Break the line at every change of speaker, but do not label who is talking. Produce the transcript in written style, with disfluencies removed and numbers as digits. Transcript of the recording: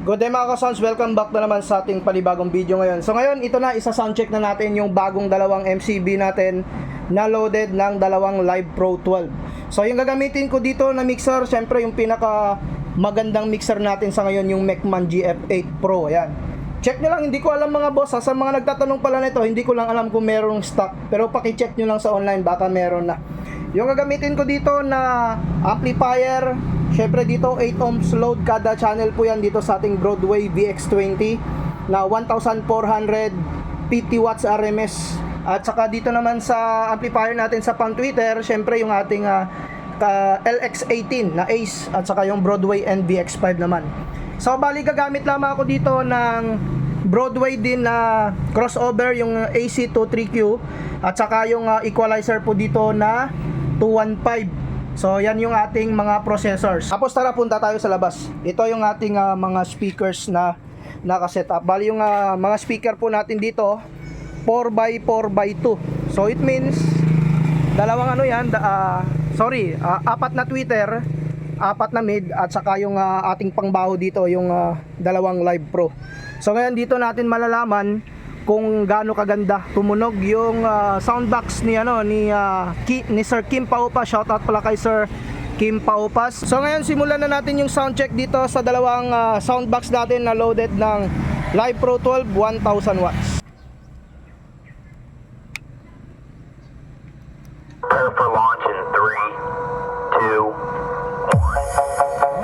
Good day mga ka-sounds, welcome back na naman sa ating panibagong video ngayon. So ngayon, ito na, isa-soundcheck na natin yung bagong dalawang MCV natin na loaded ng Dalawang Live Pro 12. So yung gagamitin ko dito na mixer, syempre yung pinaka magandang mixer natin sa ngayon, yung Mecman GF8 Pro. Ayan. Check nyo lang, hindi ko alam mga boss, sa mga nagtatanong pala nito, hindi ko lang alam kung merong stock. Pero paki-check nyo lang sa online, baka meron na. Yung gagamitin ko dito na amplifier, syempre dito 8 ohms load kada channel po yan dito sa ating Broadway VX20 na 1450 watts RMS. At saka dito naman sa amplifier natin sa pang tweeter, syempre yung ating LX18 na Ace at saka yung Broadway NVX5 naman. So bali gagamit lamang ako dito ng Broadway din na crossover, yung AC23Q at saka yung equalizer po dito na 215. So yan yung ating mga processors. Tapos tara, punta tayo sa labas. Ito yung ating mga speakers na naka-setup. Bali yung mga speaker po natin dito 4x4x2. So it means dalawang apat na tweeter, apat na mid at saka yung ating pangbaho dito, yung dalawang Live Pro. So ngayon dito natin malalaman kung gaano kaganda tumunog yung soundbox ni Sir Kim Paupas. Shoutout pala kay Sir Kim Paupas. So ngayon simulan na natin yung soundcheck dito sa dalawang soundbox natin na loaded ng Live Pro 12 1000 watts.
Prepare for launch in 3, 2, 1.